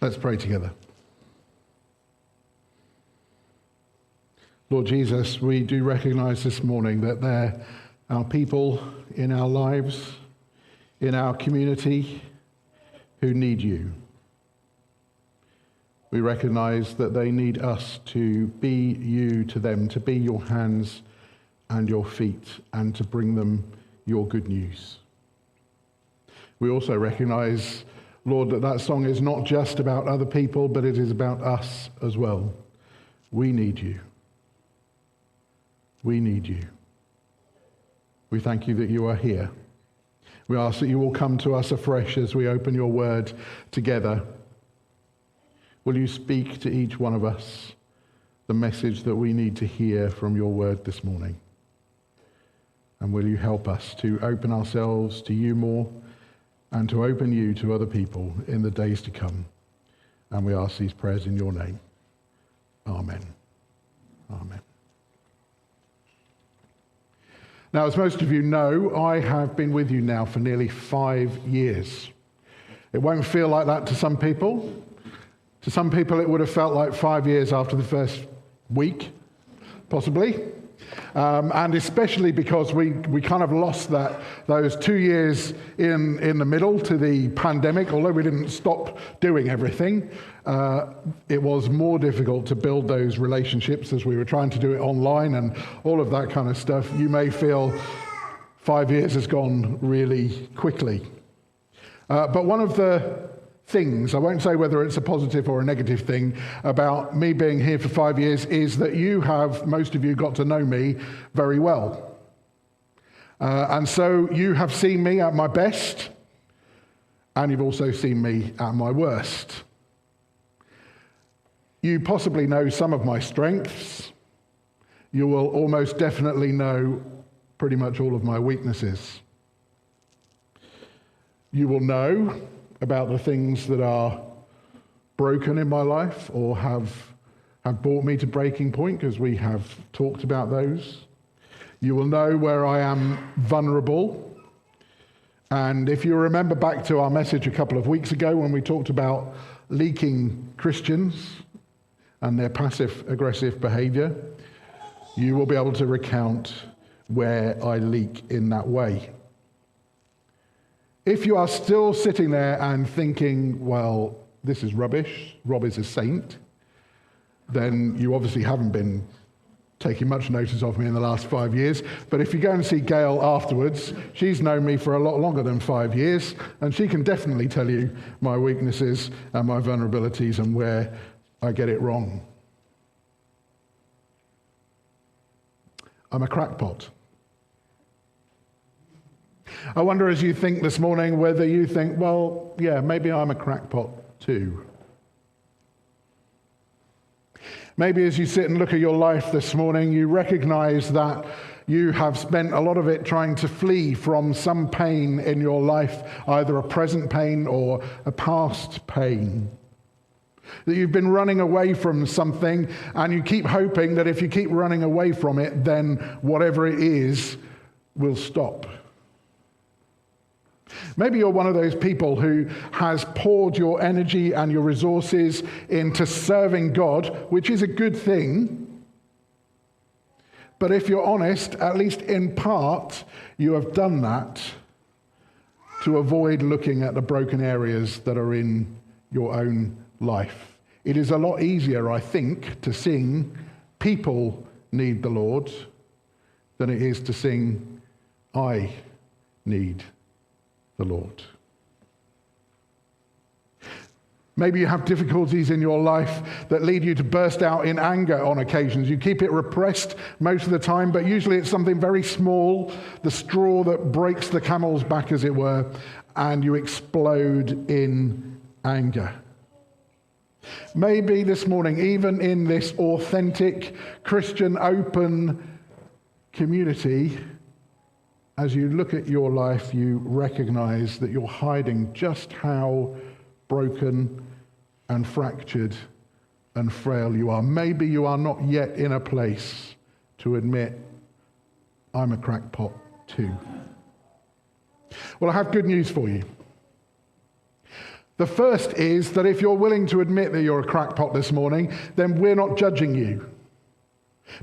Let's pray together. Lord Jesus, we do recognize this morning that there are people in our lives, in our community, who need you. We recognize that they need us to be you to them, to be your hands and your feet, and to bring them your good news. We also recognize, Lord, that song is not just about other people, but it is about us as well. We need you. We need you. We thank you that you are here. We ask that you will come to us afresh as we open your word together. Will you speak to each one of us the message that we need to hear from your word this morning? And will you help us to open ourselves to you more and to open you to other people in the days to come? And we ask these prayers in your name. Amen. Amen. Now, as most of you know, I have been with you now for nearly 5 years. It won't feel like that to some people. To some people, it would have felt like 5 years after the first week, possibly. And especially because we kind of lost those 2 years in the middle to the pandemic. Although we didn't stop doing everything, it was more difficult to build those relationships as we were trying to do it online and all of that kind of stuff. You may feel 5 years has gone really quickly. But one of the things, I won't say whether it's a positive or a negative thing, about me being here for 5 years is that most of you got to know me very well. And so you have seen me at my best, and you've also seen me at my worst. You possibly know some of my strengths. You will almost definitely know pretty much all of my weaknesses. You will know about the things that are broken in my life or have brought me to breaking point, because we have talked about those. You will know where I am vulnerable. And if you remember back to our message a couple of weeks ago when we talked about leaking Christians and their passive-aggressive behavior, you will be able to recount where I leak in that way. If you are still sitting there and thinking, well, this is rubbish, Rob is a saint, then you obviously haven't been taking much notice of me in the last 5 years. But if you go and see Gail afterwards, she's known me for a lot longer than 5 years, and she can definitely tell you my weaknesses and my vulnerabilities and where I get it wrong. I'm a crackpot. I wonder as you think this morning whether you think, well, yeah, maybe I'm a crackpot too. Maybe as you sit and look at your life this morning, you recognize that you have spent a lot of it trying to flee from some pain in your life, either a present pain or a past pain. That you've been running away from something, and you keep hoping that if you keep running away from it, then whatever it is will stop. Maybe you're one of those people who has poured your energy and your resources into serving God, which is a good thing. But if you're honest, at least in part, you have done that to avoid looking at the broken areas that are in your own life. It is a lot easier, I think, to sing "People Need the Lord" than it is to sing "I Need the Lord." Maybe you have difficulties in your life that lead you to burst out in anger on occasions. You keep it repressed most of the time, but usually it's something very small, the straw that breaks the camel's back, as it were, and you explode in anger. Maybe this morning, even in this authentic Christian open community, as you look at your life, you recognize that you're hiding just how broken and fractured and frail you are. Maybe you are not yet in a place to admit, I'm a crackpot too. Well, I have good news for you. The first is that if you're willing to admit that you're a crackpot this morning, then we're not judging you.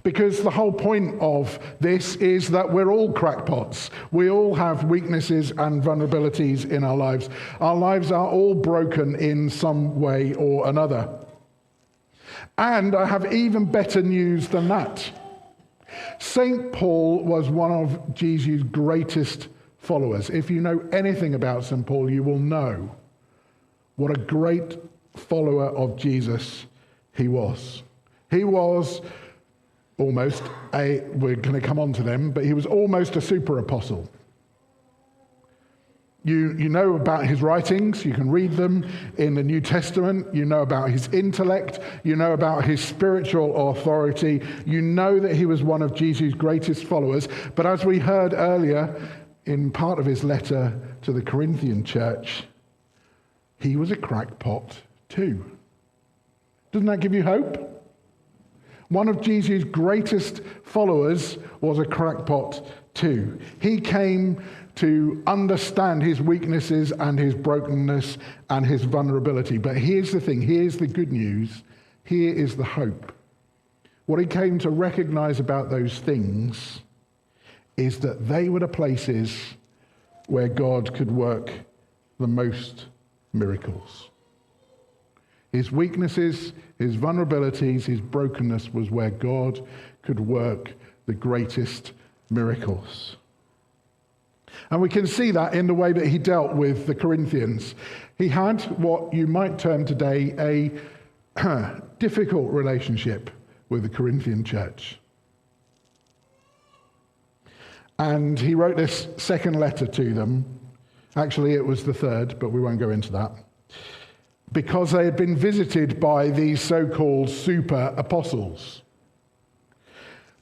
Because the whole point of this is that we're all crackpots. We all have weaknesses and vulnerabilities in our lives. Our lives are all broken in some way or another. And I have even better news than that. St. Paul was one of Jesus' greatest followers. If you know anything about St. Paul, you will know what a great follower of Jesus he was. He was almost we're going to come on to them, but he was almost a super apostle. You know about his writings, you can read them in the New Testament, you know about his intellect, you know about his spiritual authority, you know that he was one of Jesus' greatest followers. But as we heard earlier in part of his letter to the Corinthian church, he was a crackpot too. Doesn't that give you hope? One of Jesus' greatest followers was a crackpot too. He came to understand his weaknesses and his brokenness and his vulnerability. But here's the thing, here's the good news, here is the hope. What he came to recognize about those things is that they were the places where God could work the most miracles. His weaknesses, his vulnerabilities, his brokenness was where God could work the greatest miracles. And we can see that in the way that he dealt with the Corinthians. He had what you might term today a difficult relationship with the Corinthian church. And he wrote this second letter to them. Actually, it was the third, but we won't go into that. Because they had been visited by these so-called super apostles.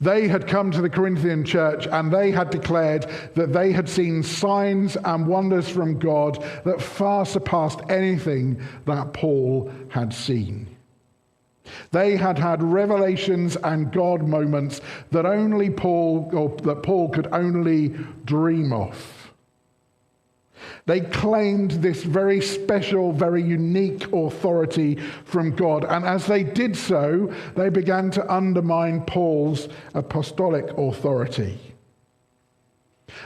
They had come to the Corinthian church and they had declared that they had seen signs and wonders from God that far surpassed anything that Paul had seen. They had had revelations and God moments that Paul could only dream of. They claimed this very special, very unique authority from God. And as they did so, they began to undermine Paul's apostolic authority.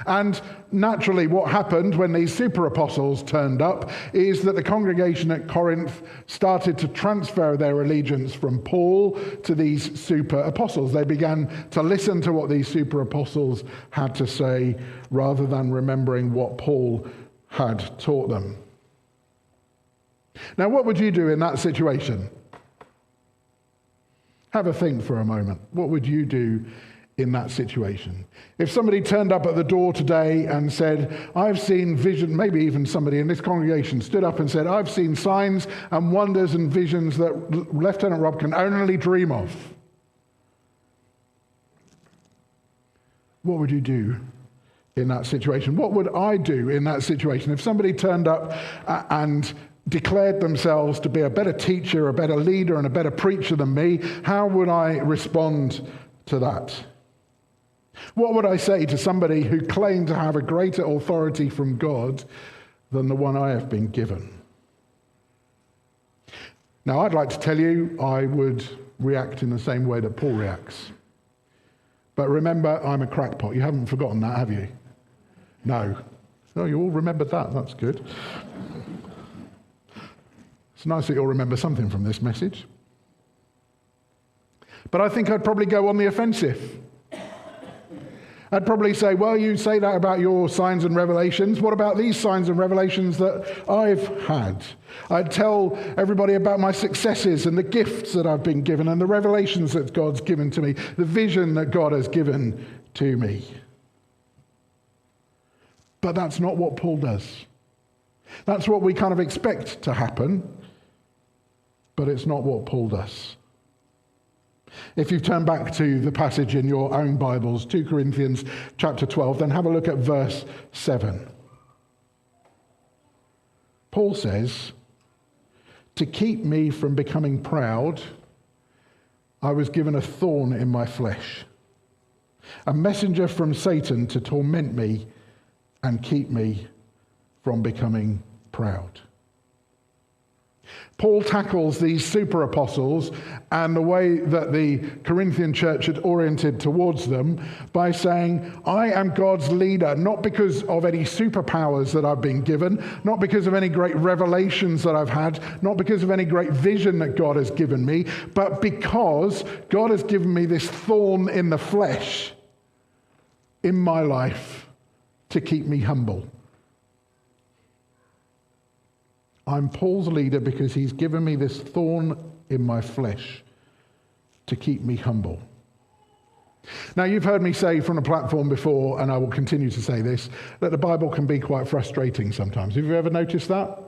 And naturally, what happened when these super apostles turned up is that the congregation at Corinth started to transfer their allegiance from Paul to these super apostles. They began to listen to what these super apostles had to say rather than remembering what Paul had taught them. Now, what would you do in that situation? Have a think for a moment. What would you do in that situation? If somebody turned up at the door today and said, I've seen vision, maybe even somebody in this congregation stood up and said, I've seen signs and wonders and visions that Lieutenant Rob can only dream of. What would you do in that situation? What would I do in that situation? If somebody turned up and declared themselves to be a better teacher, a better leader, and a better preacher than me, how would I respond to that? What would I say to somebody who claimed to have a greater authority from God than the one I have been given? Now, I'd like to tell you I would react in the same way that Paul reacts. But remember, I'm a crackpot. You haven't forgotten that, have you? No. Oh, you all remembered that. That's good. It's nice that you'll remember something from this message. But I think I'd probably go on the offensive. I'd probably say, well, you say that about your signs and revelations. What about these signs and revelations that I've had? I'd tell everybody about my successes and the gifts that I've been given and the revelations that God's given to me, the vision that God has given to me. But that's not what Paul does. That's what we kind of expect to happen, but it's not what Paul does. If you turn back to the passage in your own Bibles, 2 Corinthians chapter 12, then have a look at verse 7. Paul says, to keep me from becoming proud, I was given a thorn in my flesh, a messenger from Satan to torment me and keep me from becoming proud. Paul tackles these super apostles and the way that the Corinthian church had oriented towards them by saying, I am God's leader, not because of any superpowers that I've been given, not because of any great revelations that I've had, not because of any great vision that God has given me, but because God has given me this thorn in the flesh in my life to keep me humble. I'm Paul's leader because he's given me this thorn in my flesh to keep me humble. Now, you've heard me say from the platform before, and I will continue to say this, that the Bible can be quite frustrating sometimes. Have you ever noticed that?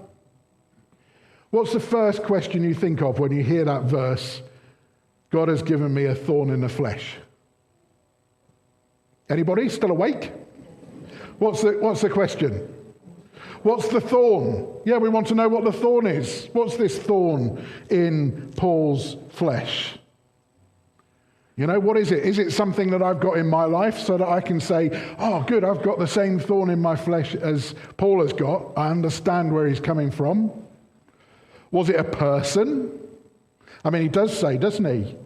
What's the first question you think of when you hear that verse, God has given me a thorn in the flesh? Anybody still awake? What's the question? What's the thorn? Yeah, we want to know what the thorn is. What's this thorn in Paul's flesh? You know, what is it? Is it something that I've got in my life so that I can say, oh, good, I've got the same thorn in my flesh as Paul has got. I understand where he's coming from. Was it a person? I mean, he does say, doesn't he?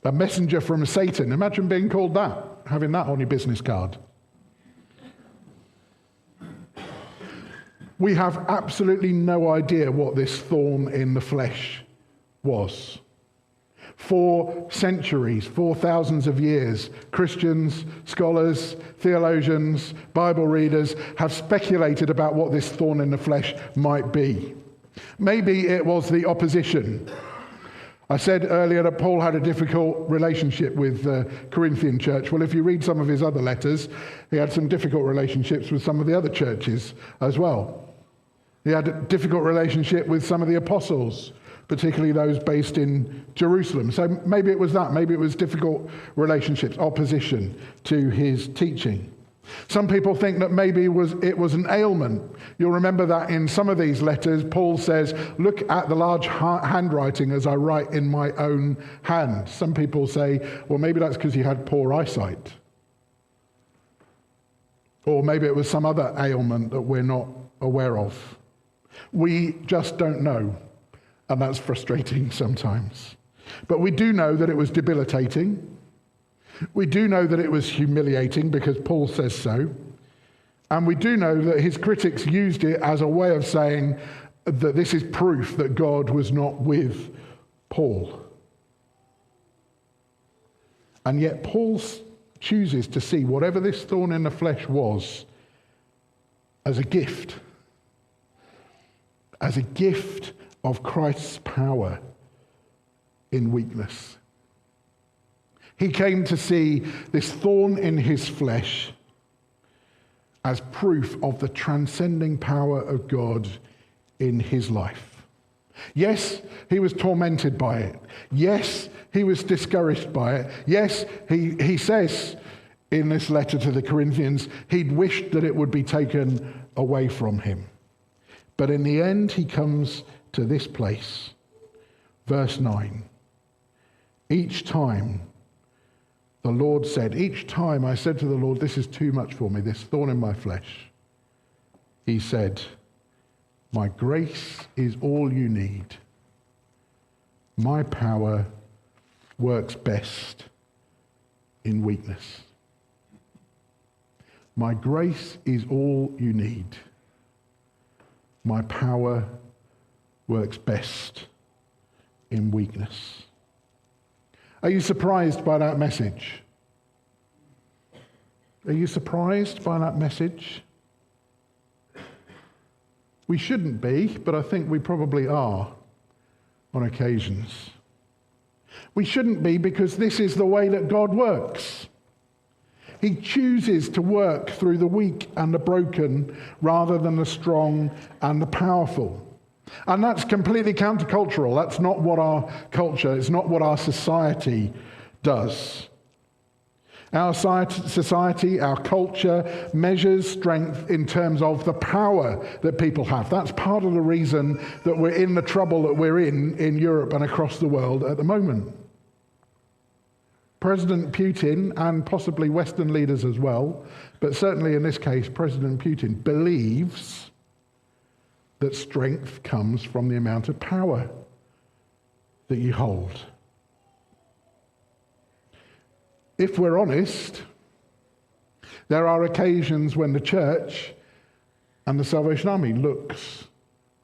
A messenger from Satan. Imagine being called that, having that on your business card. We have absolutely no idea what this thorn in the flesh was. For centuries, for thousands of years, Christians, scholars, theologians, Bible readers have speculated about what this thorn in the flesh might be. Maybe it was the opposition. I said earlier that Paul had a difficult relationship with the Corinthian church. Well, if you read some of his other letters, he had some difficult relationships with some of the other churches as well. He had a difficult relationship with some of the apostles, particularly those based in Jerusalem. So maybe it was that. Maybe it was difficult relationships, opposition to his teaching. Some people think that maybe it was an ailment. You'll remember that in some of these letters, Paul says, look at the large handwriting as I write in my own hand. Some people say, well, maybe that's because he had poor eyesight. Or maybe it was some other ailment that we're not aware of. We just don't know, and that's frustrating sometimes. But we do know that it was debilitating. We do know that it was humiliating because Paul says so. And we do know that his critics used it as a way of saying that this is proof that God was not with Paul. And yet Paul chooses to see whatever this thorn in the flesh was as a gift. As a gift of Christ's power in weakness. He came to see this thorn in his flesh as proof of the transcending power of God in his life. Yes, he was tormented by it. Yes, he was discouraged by it. Yes, he says in this letter to the Corinthians, he'd wished that it would be taken away from him. But in the end, he comes to this place. Verse 9. Each time the Lord said, each time I said to the Lord, this is too much for me, this thorn in my flesh. He said, my grace is all you need. My power works best in weakness. My grace is all you need. My power works best in weakness. Are you surprised by that message? Are you surprised by that message? We shouldn't be, but I think we probably are on occasions. We shouldn't be because this is the way that God works. He chooses to work through the weak and the broken rather than the strong and the powerful. And that's completely countercultural. That's not what our culture, it's not what our society does. Our society, our culture measures strength in terms of the power that people have. That's part of the reason that we're in the trouble that we're in Europe and across the world at the moment. President Putin, and possibly Western leaders as well, but certainly in this case, President Putin believes that strength comes from the amount of power that you hold. If we're honest, there are occasions when the church and the Salvation Army looks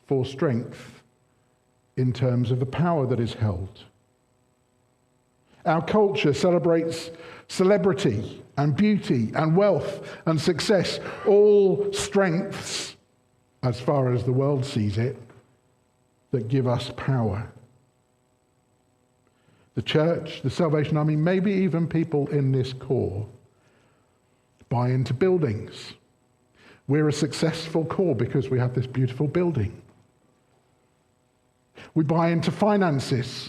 for strength in terms of the power that is held. Our culture celebrates celebrity and beauty and wealth and success, all strengths, as far as the world sees it, that give us power. The church, the Salvation Army, maybe even people in this corps buy into buildings. We're a successful corps because we have this beautiful building. We buy into finances.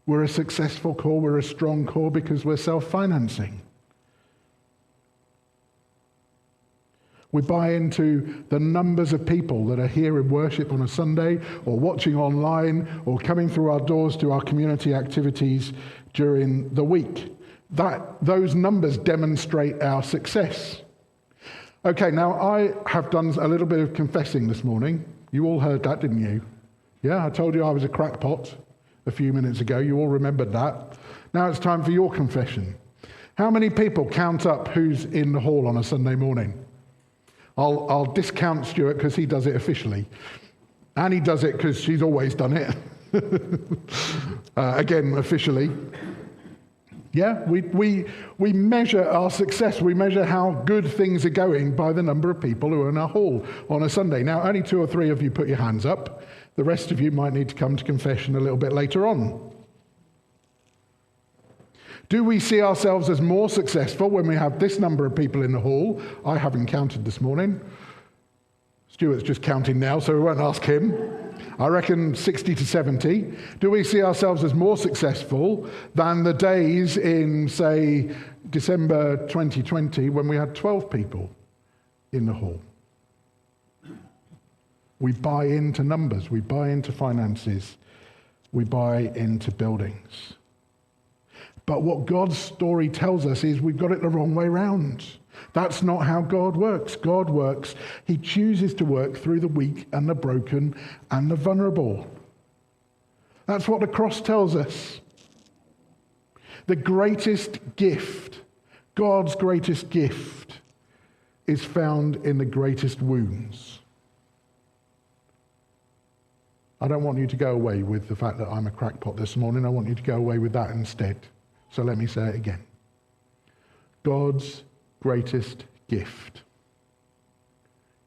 We're a successful corps, we're a strong corps because we're self-financing. We buy into the numbers of people that are here in worship on a Sunday, or watching online, or coming through our doors to our community activities during the week. Those numbers demonstrate our success. Okay, now I have done a little bit of confessing this morning. You all heard that, didn't you? Yeah, I told you I was a crackpot a few minutes ago. You all remembered that. Now it's time for your confession. How many people count up who's in the hall on a Sunday morning? I'll discount Stuart because he does it officially. Annie does it because she's always done it. Again, officially. Yeah, we measure our success. We measure how good things are going by the number of people who are in our hall on a Sunday. Now, only 2 or 3 of you put your hands up. The rest of you might need to come to confession a little bit later on. Do we see ourselves as more successful when we have this number of people in the hall? I haven't counted this morning. Stuart's just counting now, so we won't ask him. I reckon 60 to 70. Do we see ourselves as more successful than the days in, say, December 2020 when we had 12 people in the hall? We buy into numbers, we buy into finances, we buy into buildings. But what God's story tells us is we've got it the wrong way round. That's not how God works. God works, he chooses to work through the weak and the broken and the vulnerable. That's what the cross tells us. The greatest gift, God's greatest gift, is found in the greatest wounds. I don't want you to go away with the fact that I'm a crackpot this morning. I want you to go away with that instead. So let me say it again. God's greatest gift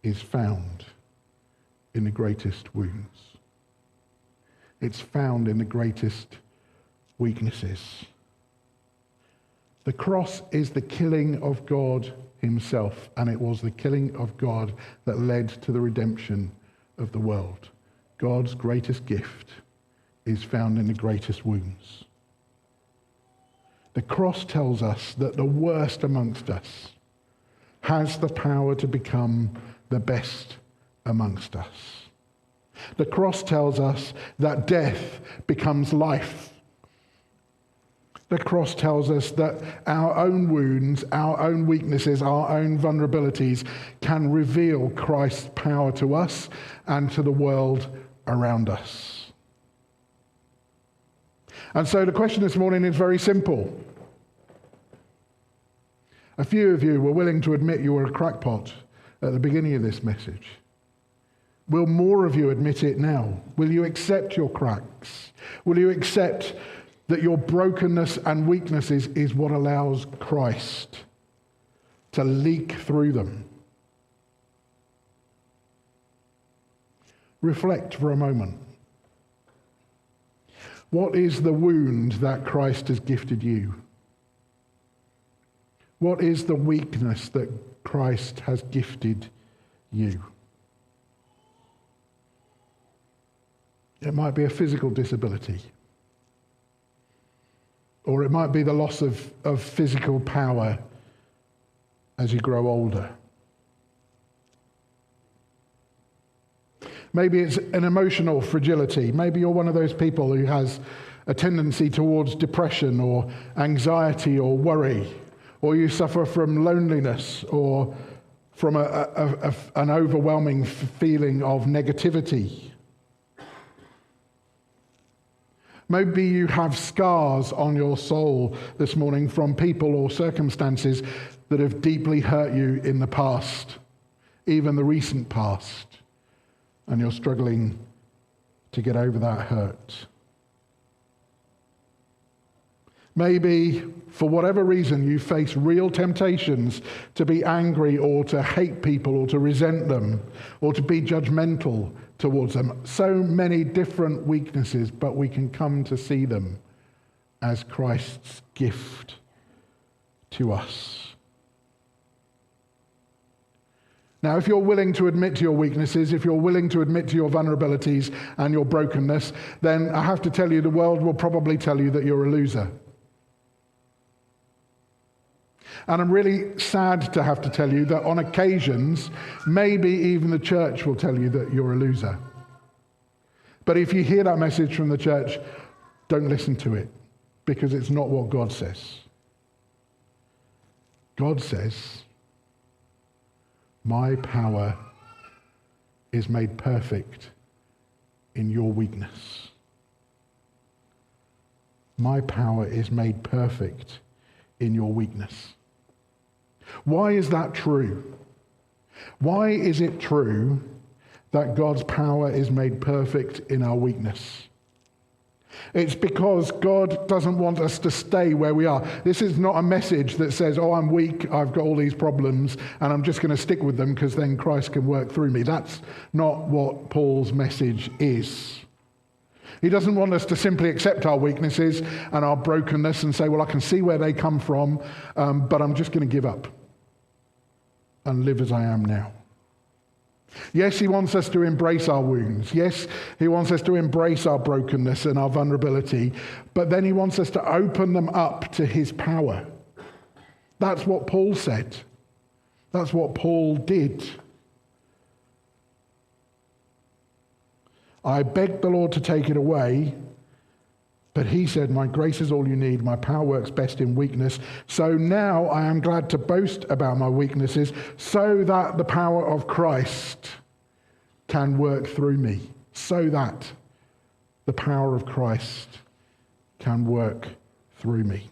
is found in the greatest wounds. It's found in the greatest weaknesses. The cross is the killing of God himself, and it was the killing of God that led to the redemption of the world. God's greatest gift is found in the greatest wounds. The cross tells us that the worst amongst us has the power to become the best amongst us. The cross tells us that death becomes life. The cross tells us that our own wounds, our own weaknesses, our own vulnerabilities can reveal Christ's power to us and to the world around us. And so the question this morning is very simple. A few of you were willing to admit you were a crackpot at the beginning of this message. Will more of you admit it now? Will you accept your cracks? Will you accept that your brokenness and weaknesses is what allows Christ to leak through them? Reflect for a moment. What is the wound that Christ has gifted you? What is the weakness that Christ has gifted you? It might be a physical disability. Or it might be the loss of physical power as you grow older. Maybe it's an emotional fragility. Maybe you're one of those people who has a tendency towards depression or anxiety or worry, or you suffer from loneliness or from an overwhelming feeling of negativity. Maybe you have scars on your soul this morning from people or circumstances that have deeply hurt you in the past, even the recent past, and you're struggling to get over that hurt. Maybe, for whatever reason, you face real temptations to be angry or to hate people or to resent them or to be judgmental towards them. So many different weaknesses, but we can come to see them as Christ's gift to us. Now, if you're willing to admit to your weaknesses, if you're willing to admit to your vulnerabilities and your brokenness, then I have to tell you, the world will probably tell you that you're a loser. And I'm really sad to have to tell you that on occasions, maybe even the church will tell you that you're a loser. But if you hear that message from the church, don't listen to it, because it's not what God says. God says, my power is made perfect in your weakness. My power is made perfect in your weakness. Why is that true? Why is it true that God's power is made perfect in our weakness? It's because God doesn't want us to stay where we are. This is not a message that says, oh, I'm weak, I've got all these problems, and I'm just going to stick with them because then Christ can work through me. That's not what Paul's message is. He doesn't want us to simply accept our weaknesses and our brokenness and say, well, I can see where they come from, but I'm just going to give up and live as I am now. Yes, he wants us to embrace our wounds. Yes, he wants us to embrace our brokenness and our vulnerability, but then he wants us to open them up to his power. That's what Paul said. That's what Paul did. I begged the Lord to take it away, but he said, my grace is all you need. My power works best in weakness. So now I am glad to boast about my weaknesses so that the power of Christ can work through me. So that the power of Christ can work through me.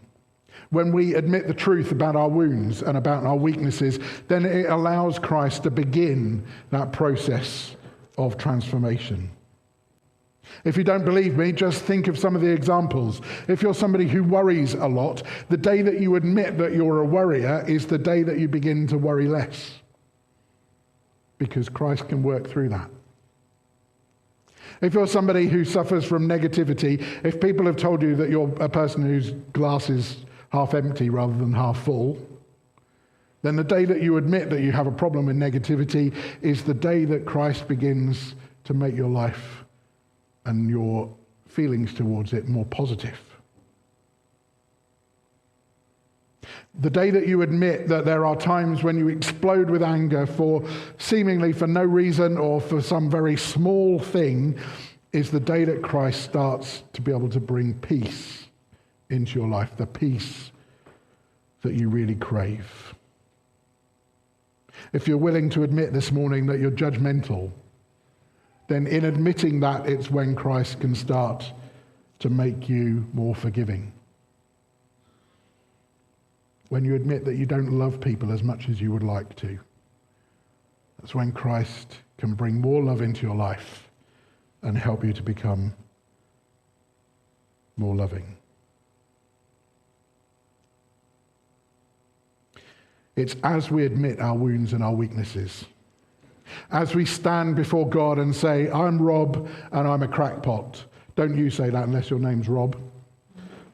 When we admit the truth about our wounds and about our weaknesses, then it allows Christ to begin that process of transformation. If you don't believe me, just think of some of the examples. If you're somebody who worries a lot, the day that you admit that you're a worrier is the day that you begin to worry less, because Christ can work through that. If you're somebody who suffers from negativity, if people have told you that you're a person whose glass is half empty rather than half full, then the day that you admit that you have a problem with negativity is the day that Christ begins to make your life and your feelings towards it more positive. The day that you admit that there are times when you explode with anger for seemingly for no reason or for some very small thing is the day that Christ starts to be able to bring peace into your life, the peace that you really crave. If you're willing to admit this morning that you're judgmental, then in admitting that, it's when Christ can start to make you more forgiving. When you admit that you don't love people as much as you would like to, that's when Christ can bring more love into your life and help you to become more loving. It's as we admit our wounds and our weaknesses, as we stand before God and say, I'm Rob and I'm a crackpot. Don't you say that unless your name's Rob.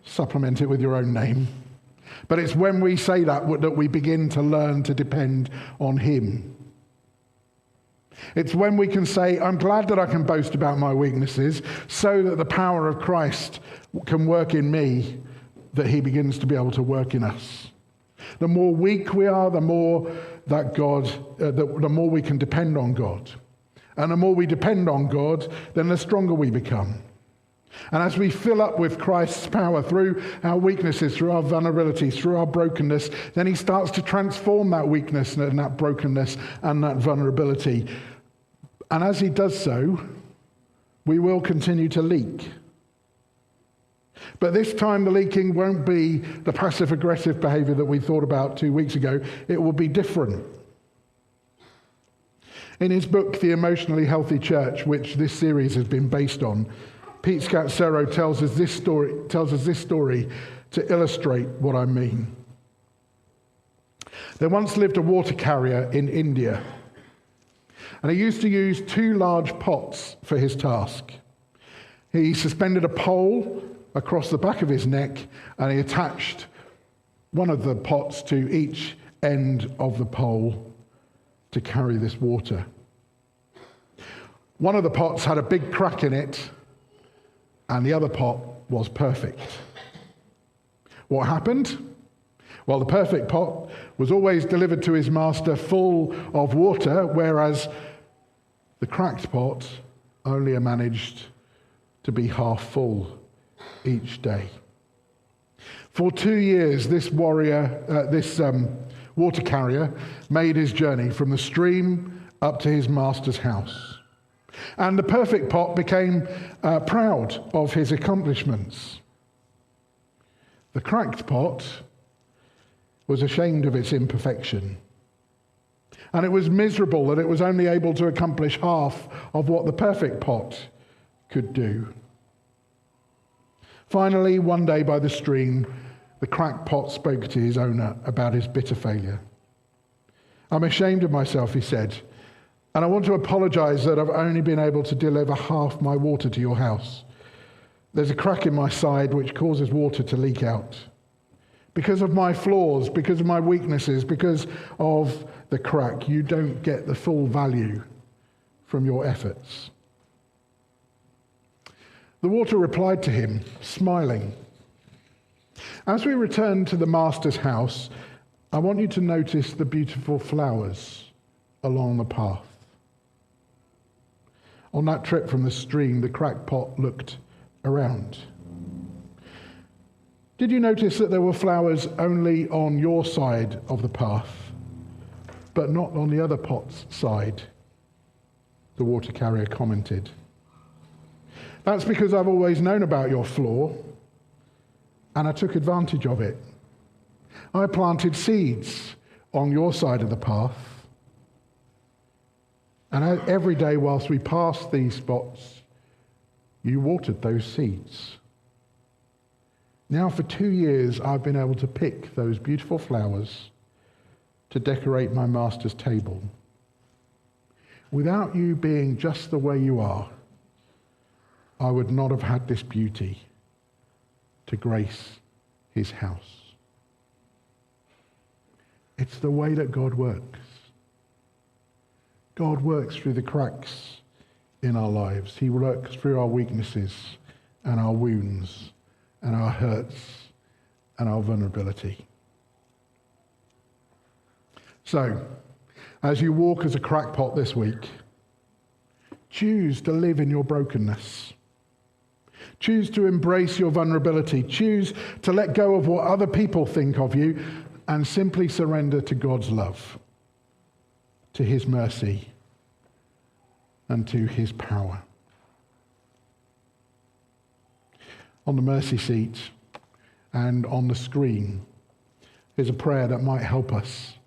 Supplement it with your own name. But it's when we say that we begin to learn to depend on him. It's when we can say, I'm glad that I can boast about my weaknesses so that the power of Christ can work in me, that he begins to be able to work in us. The more weak we are, the more that the more we can depend on God. And the more we depend on God, then the stronger we become. And as we fill up with Christ's power through our weaknesses, through our vulnerabilities, through our brokenness, then he starts to transform that weakness and that brokenness and that vulnerability. And as he does so, we will continue to leak. But this time the leaking won't be the passive-aggressive behavior that we thought about 2 weeks ago. It will be different. In his book, The Emotionally Healthy Church, which this series has been based on, Pete Scazzero tells us this story to illustrate what I mean. There once lived a water carrier in India, and he used to use 2 large pots for his task. He suspended a pole across the back of his neck, and he attached one of the pots to each end of the pole to carry this water. One of the pots had a big crack in it, and the other pot was perfect. What happened? Well, the perfect pot was always delivered to his master full of water, whereas the cracked pot only managed to be half full each day. For 2 years, this water carrier made his journey from the stream up to his master's house. And the perfect pot became proud of his accomplishments. The cracked pot was ashamed of its imperfection. And it was miserable that it was only able to accomplish half of what the perfect pot could do. Finally, one day by the stream, the cracked pot spoke to his owner about his bitter failure. "I'm ashamed of myself," he said, "and I want to apologize that I've only been able to deliver half my water to your house. There's a crack in my side which causes water to leak out. Because of my flaws, because of my weaknesses, because of the crack, you don't get the full value from your efforts." The water replied to him, smiling. As we return to the master's house, I want you to notice the beautiful flowers along the path. On that trip from the stream, the cracked pot looked around. Did you notice that there were flowers only on your side of the path, but not on the other pot's side? The water carrier commented. "That's because I've always known about your flaw, and I took advantage of it. I planted seeds on your side of the path, and every day whilst we passed these spots, you watered those seeds. Now for 2 years, I've been able to pick those beautiful flowers to decorate my master's table. Without you being just the way you are, I would not have had this beauty to grace his house." It's the way that God works. God works through the cracks in our lives. He works through our weaknesses and our wounds and our hurts and our vulnerability. So, as you walk as a crackpot this week, choose to live in your brokenness. Choose to embrace your vulnerability. Choose to let go of what other people think of you and simply surrender to God's love, to his mercy, and to his power. On the mercy seat and on the screen is a prayer that might help us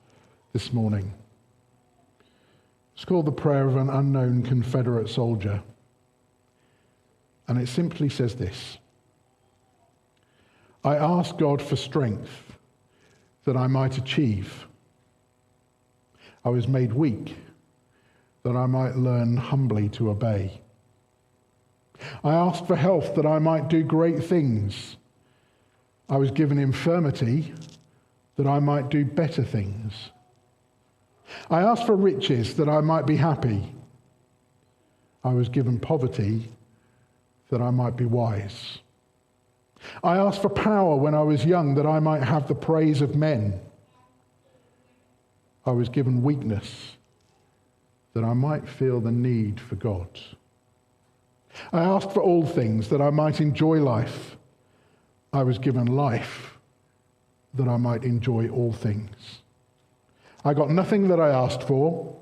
this morning. It's called the prayer of an unknown Confederate soldier. And it simply says this: "I ask God for strength that I might achieve. I was made weak that I might learn humbly to obey. I asked for health that I might do great things. I was given infirmity that I might do better things. I asked for riches that I might be happy. I was given poverty that I might be wise. I asked for power when I was young that I might have the praise of men. I was given weakness that I might feel the need for God. I asked for all things that I might enjoy life. I was given life that I might enjoy all things. I got nothing that I asked for,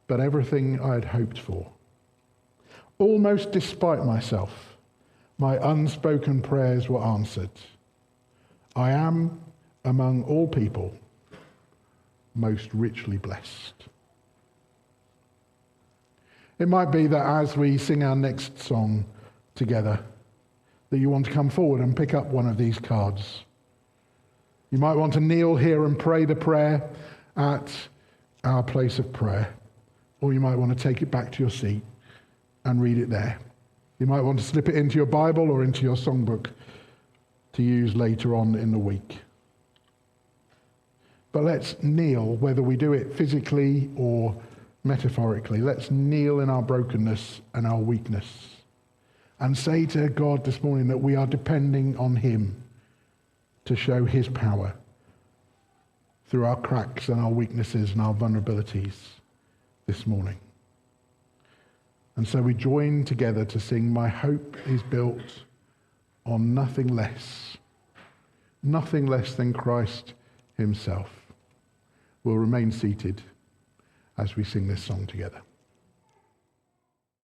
but everything I had hoped for. Almost despite myself, my unspoken prayers were answered. I am, among all people, most richly blessed. It might be that as we sing our next song together, that you want to come forward and pick up one of these cards. You might want to kneel here and pray the prayer at our place of prayer, or you might want to take it back to your seat and read it there. You might want to slip it into your Bible or into your songbook to use later on in the week. But let's kneel, whether we do it physically or metaphorically. Let's kneel in our brokenness and our weakness and say to God this morning that we are depending on him to show his power through our cracks and our weaknesses and our vulnerabilities this morning. And so we join together to sing, "My hope is built on nothing less than Christ himself." We'll remain seated as we sing this song together.